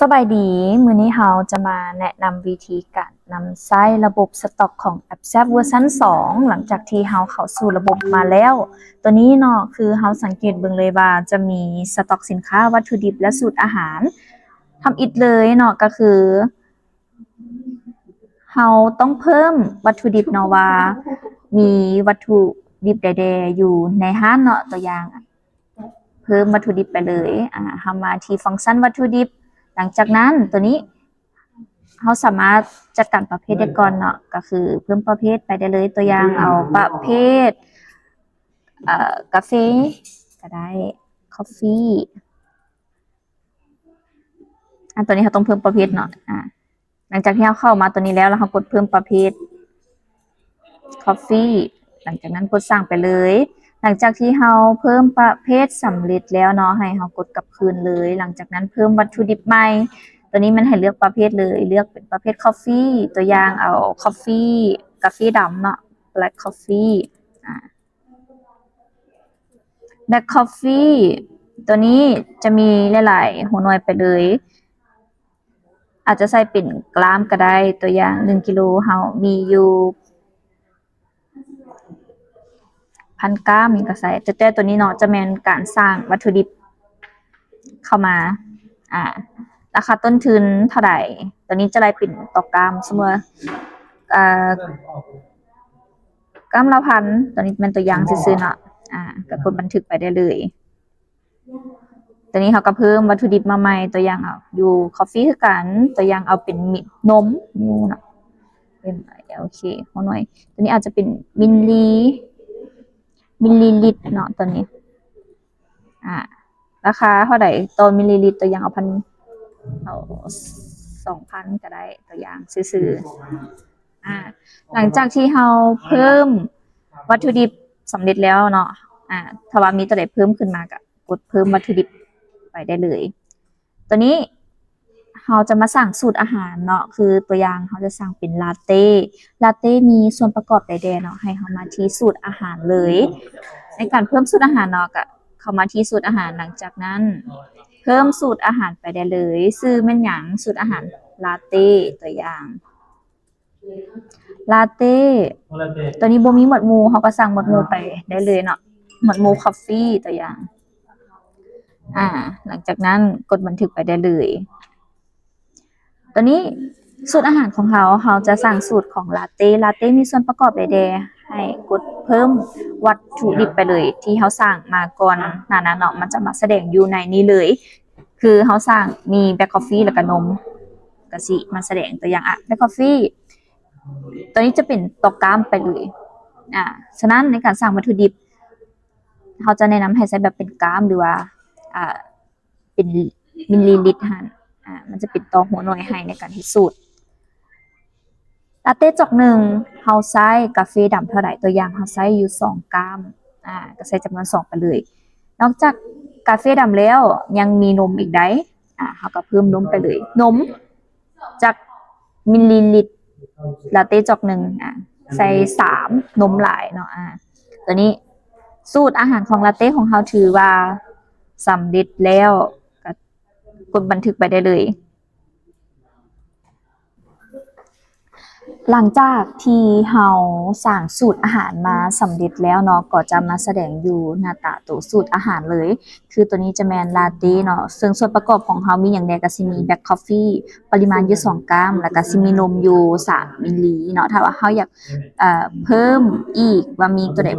สบายดีมื้อนี้เราจะมาแนะนำวิธีการนำใช้ระบบสต็อกของแอปแซบเวอร์ชัน2หลังจากที่เราเข้าสู่ระบบมาแล้วตัวนี้เนาะคือเราสังเกตเบิ่งเลยว่าจะมีสต็อกสินค้าวัตถุดิบและสูตรอาหารทำอิฐเลยเนาะก็คือเราต้องเพิ่มวัตถุดิบเนาะว่ามีวัตถุดิบใดๆอยู่ในร้านเนาะตัวอย่าง เพิ่มวัตถุดิบไปเลยเรามาที่ฟังก์ชันวัตถุดิบ หลังจากนั้นตัวนี้เราสามารถจัดการประเภทได้ก่อนเนาะก็คือเพิ่มประเภทไปได้เลยตัวอย่างเอาประเภทกาแฟก็ได้ coffee ตัวนี้เราต้องเพิ่มประเภทเนาะหลังจากที่เราเข้ามาตัวนี้แล้วเรากดเพิ่มประเภท coffee หลังจากนั้นกดสั่งไปเลย หลังจากที่เราเพิ่มประเภทสำเร็จแล้วเนาะให้เรากดกลับคืนเลย หลังจากนั้นเพิ่มวัตถุดิบใหม่ตัวนี้มันให้เลือกประเภทเลยเลือกเป็นประเภท coffee ตัวอย่างเอา coffee กาแฟดำเนาะ black coffee black coffee ตัวนี้จะมีหลายๆหัวหน่วยไปเลยอาจจะใส่เป็นกรัมก็ได้ตัวอย่าง1 กิโลเรามีอยู่1,000 กรัมก็ใส่แต่ตัวนี้เนาะจะแม่นการสร้างวัตถุดิบเข้ามาราคาต้นทุนเท่าไหร่ตัวนี้จะได้เป็นต่อกรัมสมมติกรัมละพันตัวนี้เป็นตัวอย่างซื่อๆเนาะก็กดบันทึกไปได้เลยตัวนี้เขาก็เพิ่มวัตถุดิบมาใหม่ตัวอย่างเอาอยู่คอฟฟี่คือกันตัวอย่างเอาเป็นนมนูเนาะเป็นโอเคหัวหน่อยตัวนี้อาจจะเป็นมิลลิลิตรเนาะตัวนี้ราคาเท่าไหร่ต่อมิลลิลิตรตัวอย่างเอา2,000ก็ได้ตัวอย่างซื่อๆหลังจากที่เราเพิ่มวัตถุดิบสำเร็จแล้วเนาะถ้าว่ามีตัวใดเพิ่มขึ้นมาก็กดเพิ่มวัตถุดิบไปได้เลยตัวนี้เราจะมาสั่งสูตรอาหารเนาะคือตัวอย่างเราจะสั่งเป็นลาเต้มีส่วนประกอบใดๆเนาะให้เรามาที่สูตรอาหารเลยในการเพิ่มสูตรอาหารเนาะก็เข้ามาที่สูตรอาหารหลังจากนั้นเพิ่มสูตรอาหารไปได้เลยซื้อแม่นหยังสูตรอาหารลาเต้ตัวอย่างลาเต้ตัวนี้บ่มีหมวดหมู่เขาก็สั่งหมวดหมู่ไปได้เลยเนาะหมวดหมู่คอฟฟี่ตัวอย่างหลังจากนั้นกดบันทึกไปได้เลยตัวนี้สูตรอาหารของเขาจะสั่งสูตรของลาเต้มีส่วนประกอบใดๆให้กดเพิ่มวัตถุดิบไปเลยที่เขาสั่งมาก่อนหน้านั้นเนาะมันจะมาแสดงอยู่ในนี้เลยคือเขาสั่งมีแบล็คคอฟฟี่แล้วก็นมก็สิมาแสดงตัวอย่างแบล็คคอฟฟี่ตัวนี้จะเป็นต่อกรัมไปเลยฉะนั้นในการสั่งวัตถุดิบเขาจะแนะนำให้ใช้แบบเป็นกรัมหรือว่าเป็นมิลลิลิตรมันจะเป็นต่อหัวหน่วยให้ในการเฮ็ดสูตรลาเต้จอกหนึ่งเฮาใช้กาแฟดำเท่าไหร่ตัวอย่างเฮาใช้อยู่2 กรัมก็ใส่จำนวน2ไปเลยนอกจากกาแฟดำแล้วยังมีนมอีกได้เฮาก็เพิ่มนมไปเลยนมจากมิลลิลิตรลาเต้จอกหนึ่งใส่3นมหลายเนาะตัวนี้สูตรอาหารของลาเต้ของเฮาถือว่าสำเร็จแล้วก็กดบันทึกไปได้เลยหลังจากที่เราสร้างสูตรอาหารมาสำเร็จแล้วเนาะก็จะมาแสดงอยู่หน้าตาตัวสูตรอาหารเลยคือตัวนี้จะแมนลาเต้เนาะซึ่งส่วนประกอบของเรามีอย่างใดก็สิมีแบล็คคอฟฟี่ปริมาณอยู่2 กรัมแล้วก็สิมีนมอยู่3 มิลลิเนาะถ้าว่าเราอยากเพิ่มอีกว่ามีตัวใด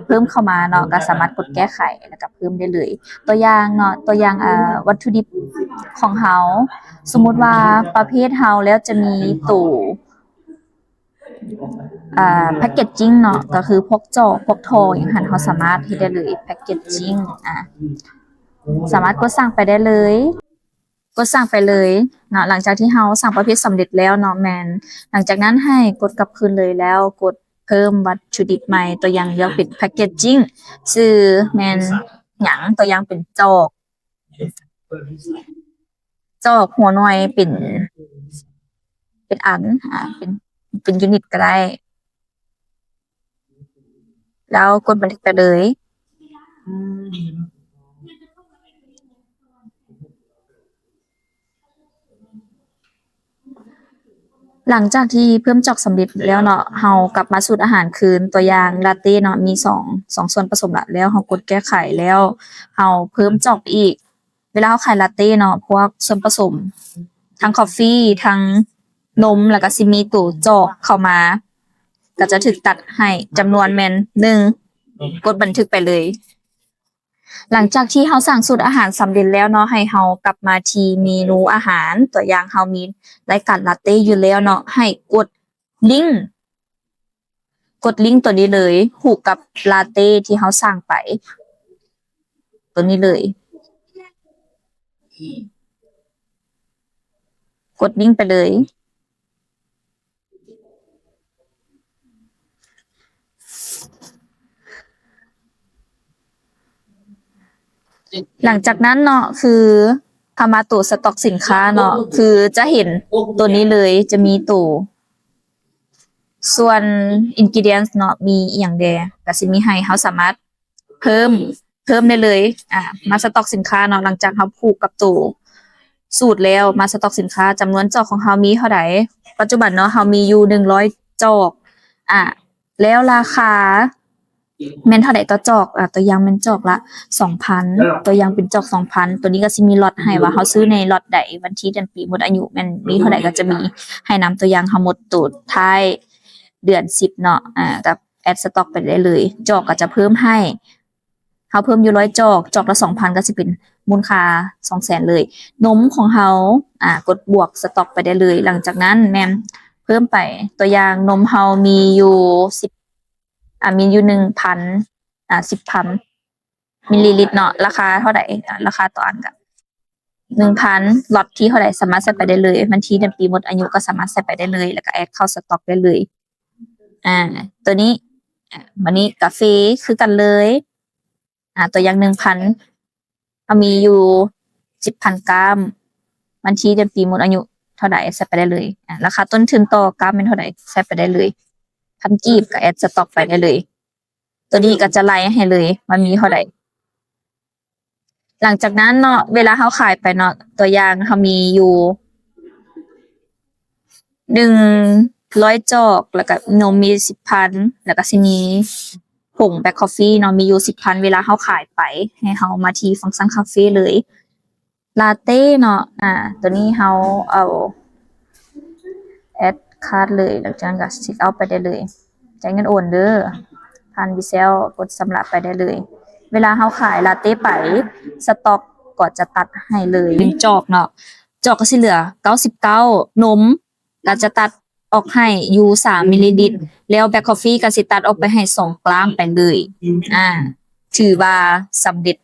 เพิ่มเข้ามาเนาะก็สามารถกดแก้ไขแล้วก็เพิ่มได้เลยตัวอย่างเนาะตัวอย่างวัตถุดิบของเราสมมุติว่าประเภทเราแล้วจะมีตู้แพ็กเกจจิ้งเนาะก็คือพวกจอกพวกโทอย่างหันเราสามารถเฮ็ดได้เลยแพ็กเกจจิ้งสามารถกดสั่งไปได้เลยกดสั่งไปเลยเนาะหลังจากที่เราสั่งประเภทสำเร็จแล้วเนาะแมนหลังจากนั้นให้กดกลับคืนเลยแล้วกดเพิ่มวัตถุดิบใหม่ตัวอย่างเลือกเป็นแพ็กเกจจิ้งชื่อแมนหยังตัวอย่างเป็นจอกหัวหน่วยเป็นอันเป็นยูนิตก็ได้แล้วกดบันทึกไปเลย หลังจากที่เพิ่มจอกสำเร็จแล้วเนาะเรากลับมาสูตรอาหารคืนตัวอย่างลาเต้เนาะมีสองส่วนผสมละแล้วเรากดแก้ไขแล้วเราเพิ่มจอกไปอีกเวลาเราขายลาเต้เนาะพวกส่วนผสมทั้งกาแฟทั้งนมแล้วก็สิมีตัวจอกเข้ามาก็จะถูกตัดให้จำนวนแม่น1กดบันทึกไปเลย หลังจากที่เราสั่งสูตรอาหารสำเร็จแล้วเนาะให้เรากลับมาที่เมนูอาหารตัวอย่างเรามีรายการลาเต้อยู่แล้วเนาะให้ลิงก์กดลิงก์ตัวนี้เลยผูกกับลาเต้ที่เราสั่งไป ตัวนี้เลย กดลิงก์ไปเลย หลังจากนั้นเนาะคือทามาตัวสต็อกสินค้าเนาะคือจะเห็นตัวนี้เลยจะมีตัวส่วน ingredients เนาะมีอหย่างแดก็สิมีให้เราสามารถเพิ่มได้เลยมาสต็อกสินค้าเนาะหลังจากเราผูกกับตัวสูตรแล้วมาสต็อกสินค้าจำนวนจอกของเรามีเท่าใดปัจจุบันเนาะเรามีอยู่100จอกแล้วราคาแม่นเท่าใดต่อจอกตัวอย่างแม่นจอกละ 2,000 ตัวอย่างเป็นจอก 2,000 ตัวนี้ก็สิมีล็อตให้ว่าเฮาซื้อในล็อตใดวันที่เดือนปีหมดอายุแม่นมีเท่าใดก็จะมีให้นำตัวอย่างเฮาหมดตูดท้ายเดือน10เนาะกับแอดสต็อกไปได้เลยจอกก็จะเพิ่มให้เฮาเพิ่มอยู่100จอกละ 2,000 ก็สิเป็นมูลค่า 200,000 เลยนมของเฮากดบวกสต็อกไปได้เลยหลังจากนั้นแม่นเพิ่มไปตัวอย่างนมเฮามีอยู่10มีอยู่ 1,000 10,000 มิลลิลิตรเนาะราคาเท่าใดราคาต่ออันก็ 1,000 ล็อตที่เท่าใดสามารถใส่ไปได้เลยวันที่เดือนปีหมดอายุก็สามารถใส่ไปได้เลยแล้วก็แอดเข้าสต็อกได้เลยตัวนี้วันนี้กาแฟคือกันเลยตัวอย่าง 1,000 มีอยู่ 10,000 กรัมวันที่เดือนปีหมดอายุเท่าใดใส่ไปได้เลยราคาต้นทุนต่อกรัมเป็นเท่าใดใส่ไปได้เลย1,000 กีบก็แอดสต็อกไปได้เลยตัวนี้ก็จะไล่ให้เลยมันมีเท่าใดหลังจากนั้นเนาะเวลาเราขายไปเนาะตัวอย่างเรามีอยู่100จอกแล้วก็นมมี 10,000 แล้วก็สิมีผงแบล็คคอฟฟี่เนาะมีอยู่ 10,000 เวลาเราขายไปให้เรามาที่ฟังก์ชันคาเฟเลยลาเต้เนาะตัวนี้เราเอาแอดคาร์ดเลยหลังจากนั้นก็เช็คเอาท์ไปได้เลยจ่ายเงินโอนเด้อผ่านวิเซลกดสำระไปได้เลยเวลาเราขายลาเต้ไปสต็อกก็จะตัดให้เลย1จอกเนาะจอกก็สิเหลือ99นมก็จะตัดออกให้อยู่3มิลลิลิตรแล้วแบล็คคอฟฟี่ก็สิตัดออกไปให้2กรัมไปเลยถือว่าสำเร็จ